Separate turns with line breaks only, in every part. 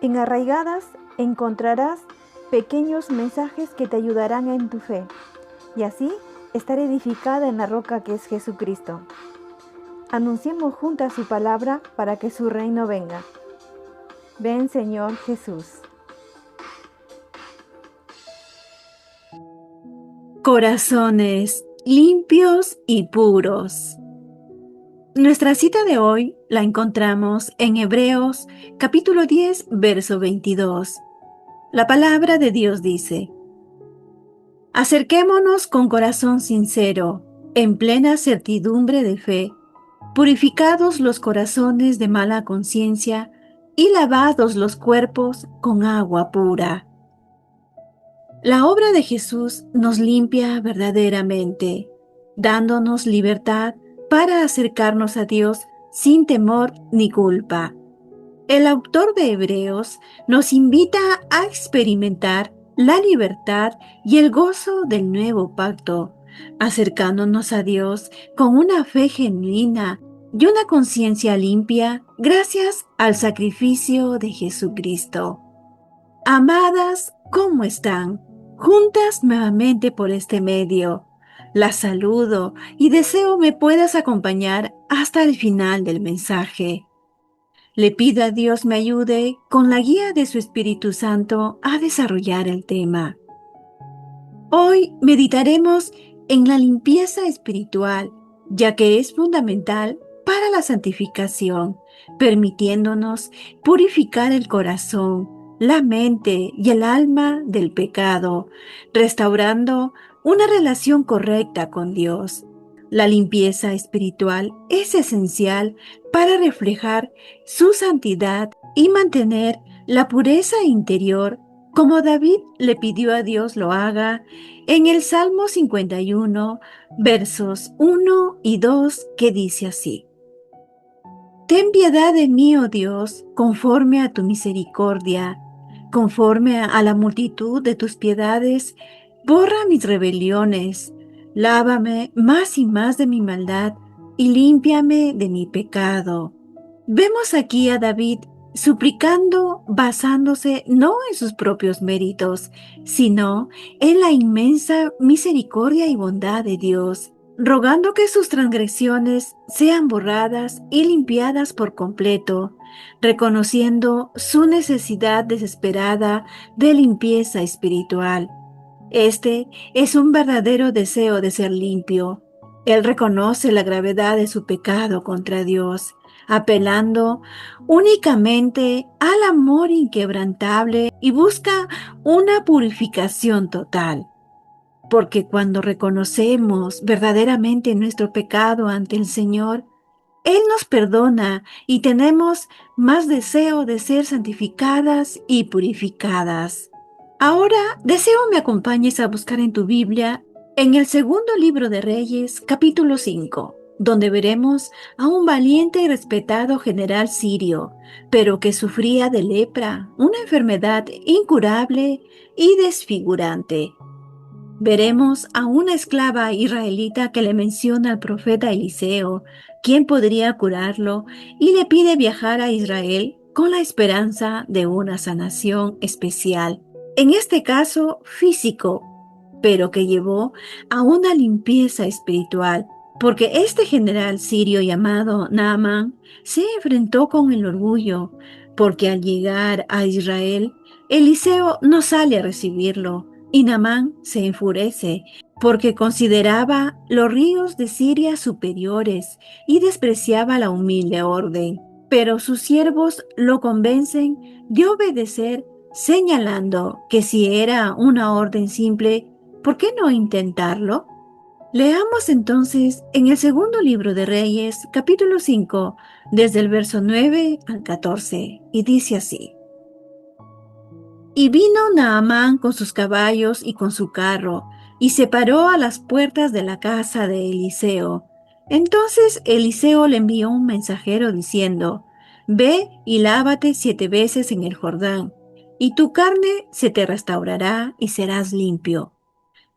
En Arraigadas encontrarás pequeños mensajes que te ayudarán en tu fe y así estar edificada en la roca que es Jesucristo. Anunciemos juntas su palabra para que su reino venga. Ven, Señor Jesús.
Corazones limpios y puros. Nuestra cita de hoy la encontramos en Hebreos capítulo 10, verso 22. La palabra de Dios dice: Acerquémonos con corazón sincero, en plena certidumbre de fe, purificados los corazones de mala conciencia y lavados los cuerpos con agua pura. La obra de Jesús nos limpia verdaderamente, dándonos libertad para acercarnos a Dios sin temor ni culpa. El autor de Hebreos nos invita a experimentar la libertad y el gozo del nuevo pacto, acercándonos a Dios con una fe genuina y una conciencia limpia gracias al sacrificio de Jesucristo. Amadas, ¿cómo están? Juntas nuevamente por este medio. Las saludo y deseo me puedas acompañar hasta el final del mensaje. Le pido a Dios me ayude con la guía de su Espíritu Santo a desarrollar el tema. Hoy meditaremos en la limpieza espiritual, ya que es fundamental para la santificación, permitiéndonos purificar el corazón, la mente y el alma del pecado, restaurando una relación correcta con Dios. La limpieza espiritual es esencial para reflejar su santidad y mantener la pureza interior, como David le pidió a Dios lo haga en el Salmo 51, versos 1 y 2, que dice así: Ten piedad de mí, oh Dios, conforme a tu misericordia, conforme a la multitud de tus piedades, borra mis rebeliones, lávame más y más de mi maldad y límpiame de mi pecado. Vemos aquí a David suplicando basándose no en sus propios méritos, sino en la inmensa misericordia y bondad de Dios, rogando que sus transgresiones sean borradas y limpiadas por completo, reconociendo su necesidad desesperada de limpieza espiritual. Este es un verdadero deseo de ser limpio. Él reconoce la gravedad de su pecado contra Dios, apelando únicamente al amor inquebrantable y busca una purificación total. Porque cuando reconocemos verdaderamente nuestro pecado ante el Señor, Él nos perdona y tenemos más deseo de ser santificadas y purificadas. Ahora deseo me acompañes a buscar en tu Biblia en el segundo libro de Reyes, capítulo 5, donde veremos a un valiente y respetado general sirio, pero que sufría de lepra, una enfermedad incurable y desfigurante. Veremos a una esclava israelita que le menciona al profeta Eliseo, quien podría curarlo, y le pide viajar a Israel con la esperanza de una sanación especial, en este caso físico, pero que llevó a una limpieza espiritual, porque este general sirio llamado Naamán se enfrentó con el orgullo, porque al llegar a Israel, Eliseo no sale a recibirlo, y Naamán se enfurece porque consideraba los ríos de Siria superiores y despreciaba la humilde orden. Pero sus siervos lo convencen de obedecer, señalando que si era una orden simple, ¿por qué no intentarlo? Leamos entonces en el segundo libro de Reyes, capítulo 5, desde el verso 9 al 14, y dice así: Y vino Naamán con sus caballos y con su carro, y se paró a las puertas de la casa de Eliseo. Entonces Eliseo le envió un mensajero diciendo: Ve y lávate 7 veces en el Jordán, y tu carne se te restaurará y serás limpio.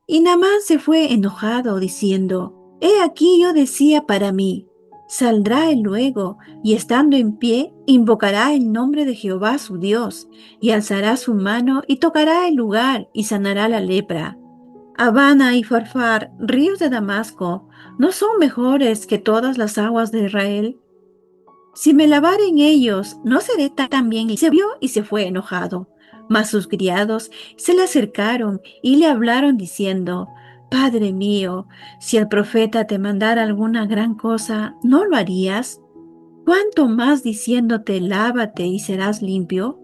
Y Naamán se fue enojado, diciendo: He aquí yo decía para mí, Saldrá él luego, y estando en pie, invocará el nombre de Jehová su Dios, y alzará su mano y tocará el lugar y sanará la lepra. Habana y Farfar, ríos de Damasco, ¿no son mejores que todas las aguas de Israel? Si me lavare en ellos, no seré tan bien. Y se vio y se fue enojado. Mas sus criados se le acercaron y le hablaron diciendo, Padre mío, si el profeta te mandara alguna gran cosa, ¿no lo harías? ¿Cuánto más diciéndote, lávate y serás limpio?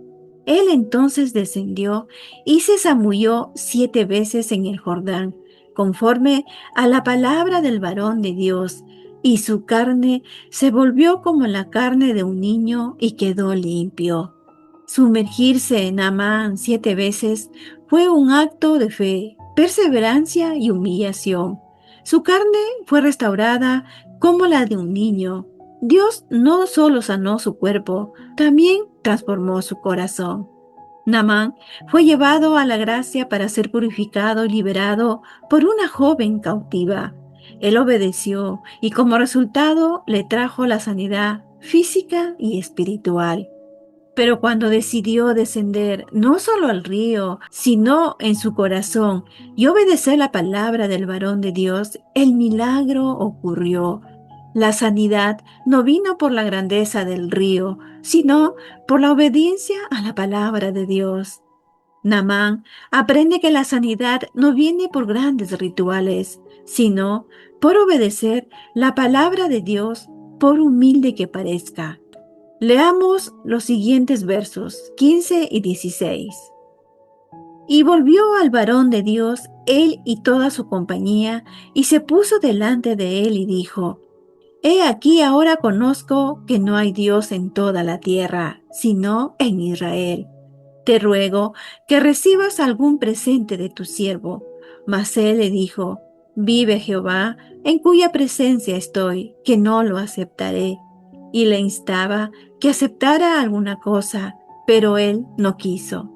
Él entonces descendió y se zamulló 7 veces en el Jordán, conforme a la palabra del varón de Dios, y su carne se volvió como la carne de un niño y quedó limpio. Sumergirse en Amán 7 veces fue un acto de fe, perseverancia y humillación. Su carne fue restaurada como la de un niño. Dios no solo sanó su cuerpo, también transformó su corazón. Naamán fue llevado a la gracia para ser purificado y liberado por una joven cautiva. Él obedeció y como resultado le trajo la sanidad física y espiritual. Pero cuando decidió descender no solo al río, sino en su corazón y obedecer la palabra del varón de Dios, el milagro ocurrió. La sanidad no vino por la grandeza del río, sino por la obediencia a la palabra de Dios. Naamán aprende que la sanidad no viene por grandes rituales, sino por obedecer la palabra de Dios, por humilde que parezca. Leamos los siguientes versos 15 y 16. Y volvió al varón de Dios, él y toda su compañía, y se puso delante de él y dijo, He aquí ahora conozco que no hay Dios en toda la tierra, sino en Israel. Te ruego que recibas algún presente de tu siervo. Mas él le dijo, Vive Jehová, en cuya presencia estoy, que no lo aceptaré. Y le instaba que aceptara alguna cosa, pero él no quiso.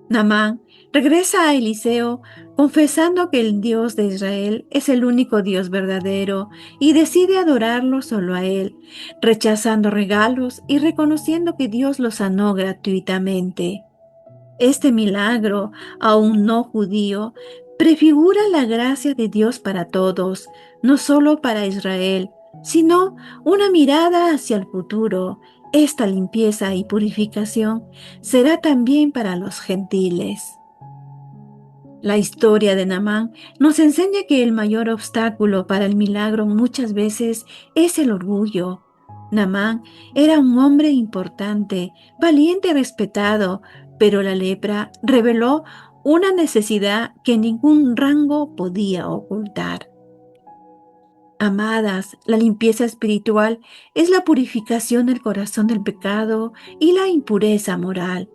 Naamán regresa a Eliseo confesando que el Dios de Israel es el único Dios verdadero y decide adorarlo solo a él, rechazando regalos y reconociendo que Dios lo sanó gratuitamente. Este milagro, aún no judío, prefigura la gracia de Dios para todos, no solo para Israel, sino una mirada hacia el futuro. Esta limpieza y purificación será también para los gentiles. La historia de Naamán nos enseña que el mayor obstáculo para el milagro muchas veces es el orgullo. Naamán era un hombre importante, valiente y respetado, pero la lepra reveló una necesidad que ningún rango podía ocultar. Amadas, la limpieza espiritual es la purificación del corazón del pecado y la impureza moral,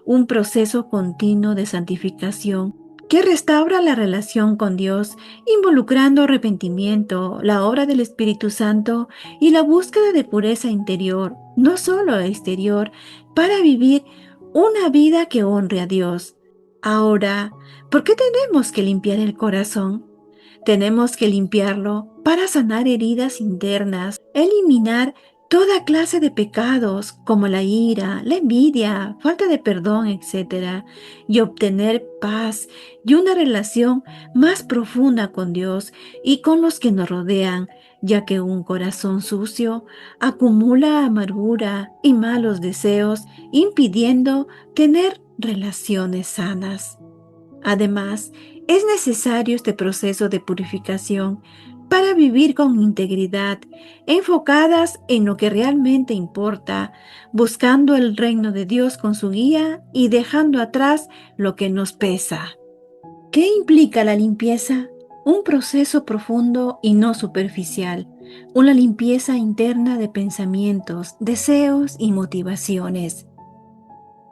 un proceso continuo de santificación que restaura la relación con Dios, involucrando arrepentimiento, la obra del Espíritu Santo y la búsqueda de pureza interior, no solo exterior, para vivir una vida que honre a Dios. Ahora, ¿por qué tenemos que limpiar el corazón? Tenemos que limpiarlo para sanar heridas internas, eliminar toda clase de pecados como la ira, la envidia, falta de perdón, etc. Y obtener paz y una relación más profunda con Dios y con los que nos rodean, ya que un corazón sucio acumula amargura y malos deseos, impidiendo tener relaciones sanas. Además, es necesario este proceso de purificación para vivir con integridad, enfocadas en lo que realmente importa, buscando el reino de Dios con su guía y dejando atrás lo que nos pesa. ¿Qué implica la limpieza? Un proceso profundo y no superficial, una limpieza interna de pensamientos, deseos y motivaciones.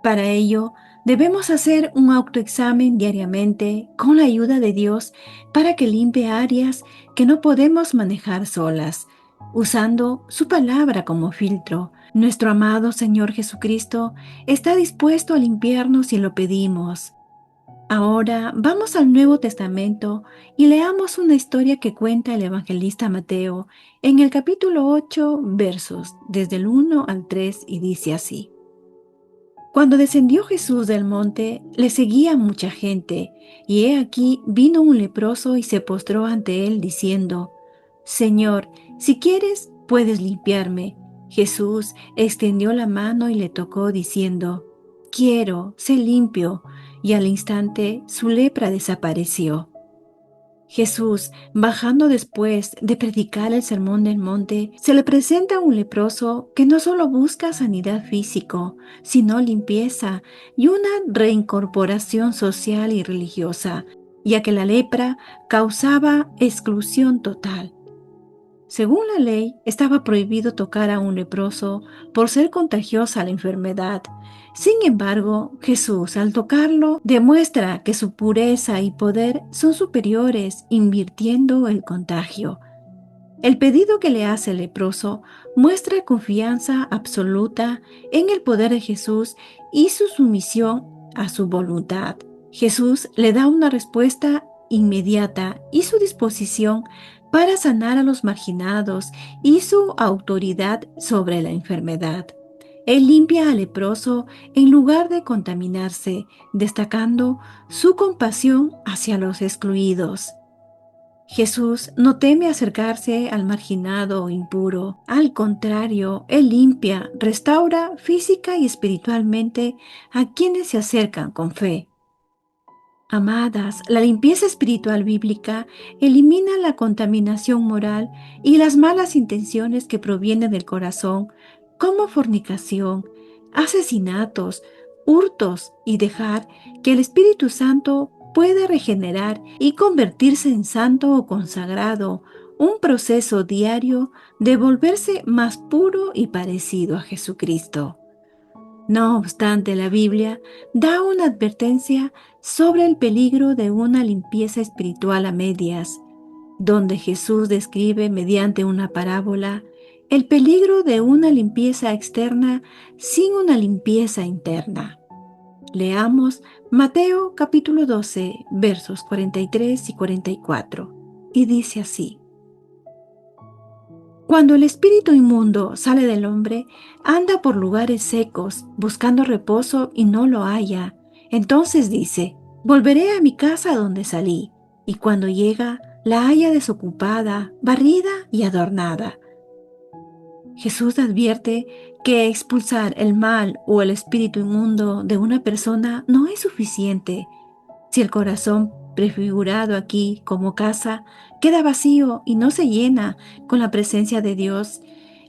Para ello, debemos hacer un autoexamen diariamente con la ayuda de Dios para que limpie áreas que no podemos manejar solas, usando su palabra como filtro. Nuestro amado Señor Jesucristo está dispuesto a limpiarnos si lo pedimos. Ahora vamos al Nuevo Testamento y leamos una historia que cuenta el evangelista Mateo en el capítulo 8, versos desde el 1 al 3 y dice así. Cuando descendió Jesús del monte, le seguía mucha gente, y he aquí vino un leproso y se postró ante él diciendo, Señor, si quieres, puedes limpiarme. Jesús extendió la mano y le tocó diciendo, Quiero, sé limpio, y al instante su lepra desapareció. Jesús, bajando después de predicar el sermón del monte, se le presenta a un leproso que no solo busca sanidad físico, sino limpieza y una reincorporación social y religiosa, ya que la lepra causaba exclusión total. Según la ley, estaba prohibido tocar a un leproso por ser contagiosa la enfermedad. Sin embargo, Jesús, al tocarlo, demuestra que su pureza y poder son superiores, invirtiendo el contagio. El pedido que le hace el leproso muestra confianza absoluta en el poder de Jesús y su sumisión a su voluntad. Jesús le da una respuesta inmediata y su disposición para sanar a los marginados y su autoridad sobre la enfermedad. Él limpia al leproso en lugar de contaminarse, destacando su compasión hacia los excluidos. Jesús no teme acercarse al marginado o impuro. Al contrario, Él limpia, restaura física y espiritualmente a quienes se acercan con fe. Amadas, la limpieza espiritual bíblica elimina la contaminación moral y las malas intenciones que provienen del corazón, como fornicación, asesinatos, hurtos, y dejar que el Espíritu Santo pueda regenerar y convertirse en santo o consagrado, un proceso diario de volverse más puro y parecido a Jesucristo. No obstante, la Biblia da una advertencia sobre el peligro de una limpieza espiritual a medias, donde Jesús describe mediante una parábola el peligro de una limpieza externa sin una limpieza interna. Leamos Mateo capítulo 12, versos 43 y 44, y dice así. Cuando el espíritu inmundo sale del hombre, anda por lugares secos, buscando reposo y no lo halla. Entonces dice, volveré a mi casa donde salí. Y cuando llega, la halla desocupada, barrida y adornada. Jesús advierte que expulsar el mal o el espíritu inmundo de una persona no es suficiente. Si el corazón prefigurado aquí como casa queda vacío y no se llena con la presencia de Dios,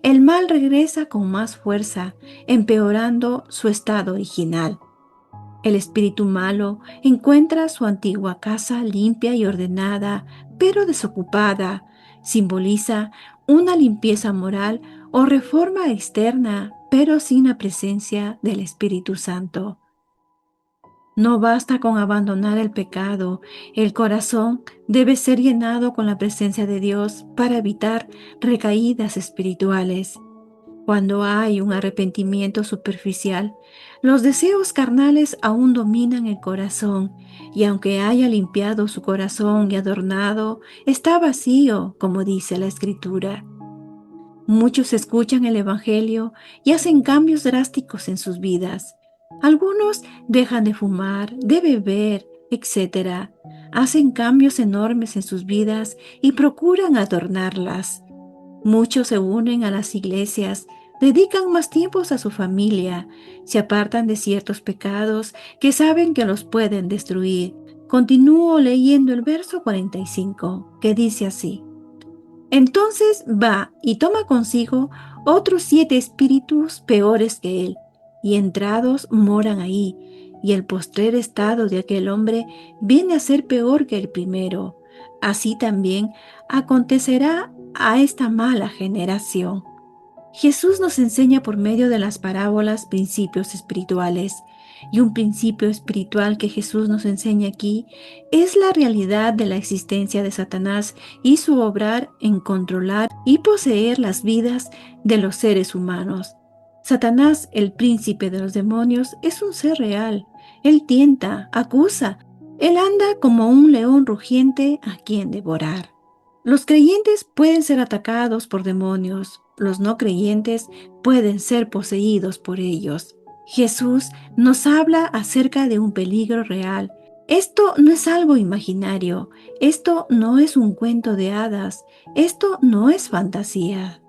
el mal regresa con más fuerza, empeorando su estado original. El espíritu malo encuentra su antigua casa limpia y ordenada, pero desocupada. Simboliza una limpieza moral o reforma externa, pero sin la presencia del Espíritu Santo. No basta con abandonar el pecado, el corazón debe ser llenado con la presencia de Dios para evitar recaídas espirituales. Cuando hay un arrepentimiento superficial, los deseos carnales aún dominan el corazón, y aunque haya limpiado su corazón y adornado, está vacío, como dice la Escritura. Muchos escuchan el Evangelio y hacen cambios drásticos en sus vidas. Algunos dejan de fumar, de beber, etc. Hacen cambios enormes en sus vidas y procuran adornarlas. Muchos se unen a las iglesias, dedican más tiempos a su familia, se apartan de ciertos pecados que saben que los pueden destruir. Continúo leyendo el verso 45, que dice así. Entonces va y toma consigo otros 7 espíritus peores que él, y entrados moran ahí, y el postrer estado de aquel hombre viene a ser peor que el primero. Así también acontecerá a esta mala generación. Jesús nos enseña por medio de las parábolas principios espirituales, y un principio espiritual que Jesús nos enseña aquí es la realidad de la existencia de Satanás y su obrar en controlar y poseer las vidas de los seres humanos. Satanás, el príncipe de los demonios, es un ser real. Él tienta, acusa, Él anda como un león rugiente a quien devorar. Los creyentes pueden ser atacados por demonios, los no creyentes pueden ser poseídos por ellos. Jesús nos habla acerca de un peligro real. Esto no es algo imaginario, esto no es un cuento de hadas, esto no es fantasía.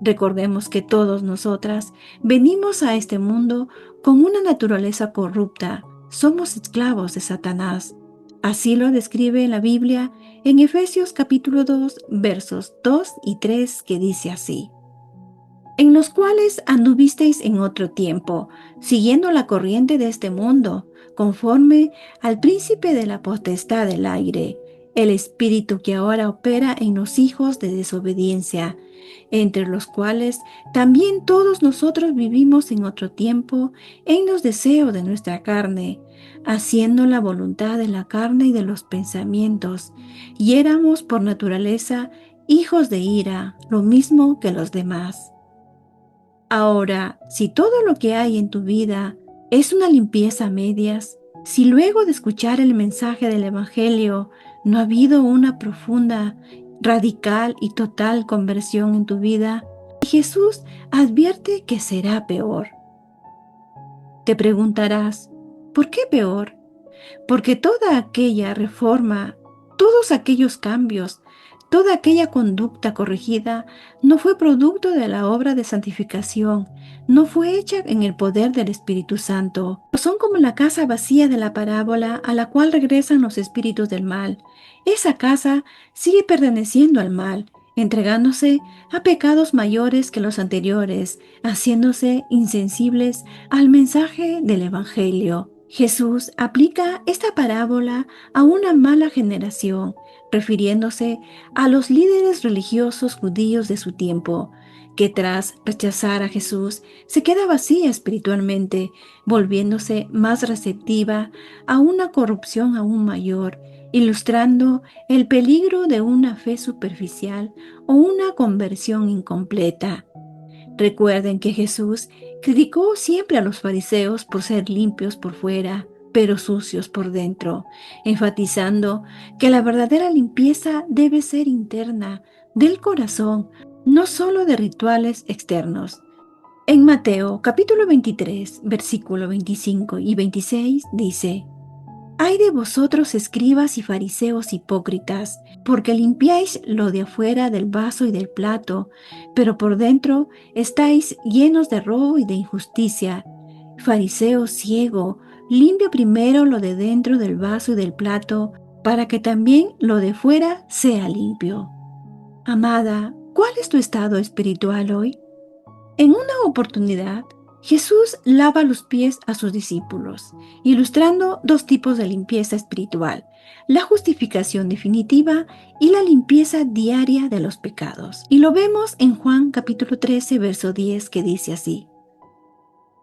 Recordemos que todos nosotras venimos a este mundo con una naturaleza corrupta, somos esclavos de Satanás. Así lo describe en la Biblia en Efesios capítulo 2, versos 2 y 3, que dice así: en los cuales anduvisteis en otro tiempo, siguiendo la corriente de este mundo, conforme al príncipe de la potestad del aire, el espíritu que ahora opera en los hijos de desobediencia, entre los cuales también todos nosotros vivimos en otro tiempo en los deseos de nuestra carne, haciendo la voluntad de la carne y de los pensamientos, y éramos por naturaleza hijos de ira, lo mismo que los demás. Ahora, si todo lo que hay en tu vida es una limpieza a medias, si luego de escuchar el mensaje del Evangelio no ha habido una profunda, radical y total conversión en tu vida, Jesús advierte que será peor. Te preguntarás, ¿por qué peor? Porque toda aquella reforma, todos aquellos cambios, toda aquella conducta corregida no fue producto de la obra de santificación, no fue hecha en el poder del Espíritu Santo. Son como la casa vacía de la parábola a la cual regresan los espíritus del mal. Esa casa sigue perteneciendo al mal, entregándose a pecados mayores que los anteriores, haciéndose insensibles al mensaje del Evangelio. Jesús aplica esta parábola a una mala generación, refiriéndose a los líderes religiosos judíos de su tiempo, que tras rechazar a Jesús se queda vacía espiritualmente, volviéndose más receptiva a una corrupción aún mayor, ilustrando el peligro de una fe superficial o una conversión incompleta. Recuerden que Jesús criticó siempre a los fariseos por ser limpios por fuera, pero sucios por dentro, enfatizando que la verdadera limpieza debe ser interna, del corazón, no solo de rituales externos. En Mateo capítulo 23, versículo 25 y 26 dice: Ay de vosotros, escribas y fariseos hipócritas, porque limpiáis lo de afuera del vaso y del plato, pero por dentro estáis llenos de robo y de injusticia. Fariseo ciego, limpia primero lo de dentro del vaso y del plato, para que también lo de fuera sea limpio. Amada, ¿cuál es tu estado espiritual hoy? En una oportunidad, Jesús lava los pies a sus discípulos, ilustrando dos tipos de limpieza espiritual: la justificación definitiva y la limpieza diaria de los pecados. Y lo vemos en Juan capítulo 13, verso 10, que dice así: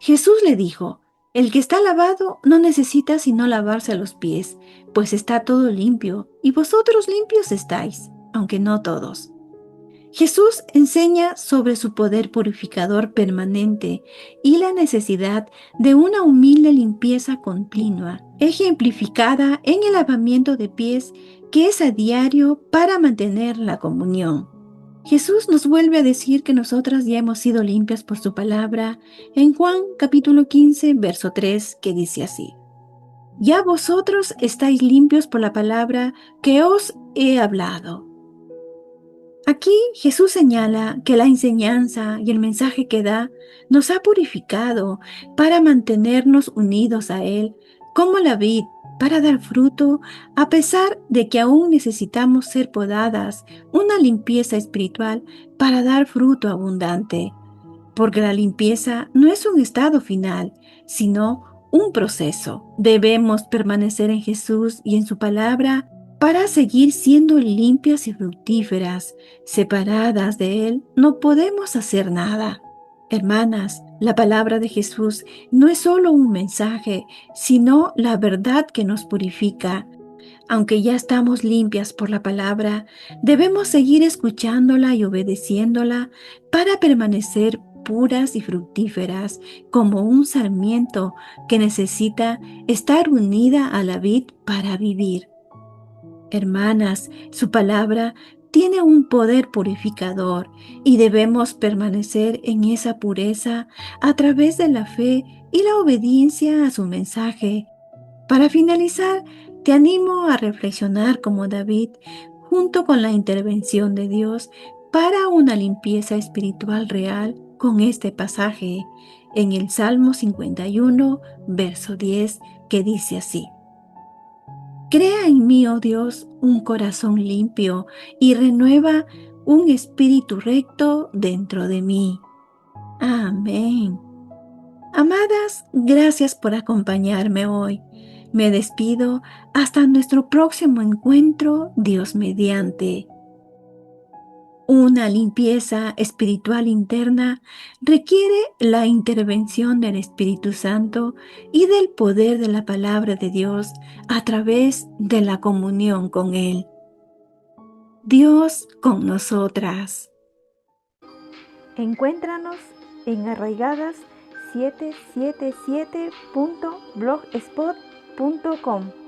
Jesús le dijo: el que está lavado no necesita sino lavarse los pies, pues está todo limpio, y vosotros limpios estáis, aunque no todos. Jesús enseña sobre su poder purificador permanente y la necesidad de una humilde limpieza continua, ejemplificada en el lavamiento de pies que es a diario para mantener la comunión. Jesús nos vuelve a decir que nosotras ya hemos sido limpias por su palabra en Juan capítulo 15, verso 3, que dice así: Ya vosotros estáis limpios por la palabra que os he hablado. Aquí Jesús señala que la enseñanza y el mensaje que da nos ha purificado para mantenernos unidos a Él como la vid, para dar fruto, a pesar de que aún necesitamos ser podadas, una limpieza espiritual para dar fruto abundante. Porque la limpieza no es un estado final, sino un proceso. Debemos permanecer en Jesús y en su palabra para seguir siendo limpias y fructíferas. Separadas de Él, no podemos hacer nada. Hermanas, la palabra de Jesús no es solo un mensaje, sino la verdad que nos purifica. Aunque ya estamos limpias por la palabra, debemos seguir escuchándola y obedeciéndola para permanecer puras y fructíferas, como un sarmiento que necesita estar unida a la vid para vivir. Hermanas, su palabra tiene un poder purificador y debemos permanecer en esa pureza a través de la fe y la obediencia a su mensaje. Para finalizar, te animo a reflexionar como David, junto con la intervención de Dios, para una limpieza espiritual real con este pasaje en el Salmo 51, verso 10, que dice así: Crea en mí, oh Dios, un corazón limpio y renueva un espíritu recto dentro de mí. Amén. Amadas, gracias por acompañarme hoy. Me despido hasta nuestro próximo encuentro, Dios mediante. Una limpieza espiritual interna requiere la intervención del Espíritu Santo y del poder de la palabra de Dios a través de la comunión con Él. Dios con nosotras.
Encuéntranos en arraigadas777.blogspot.com.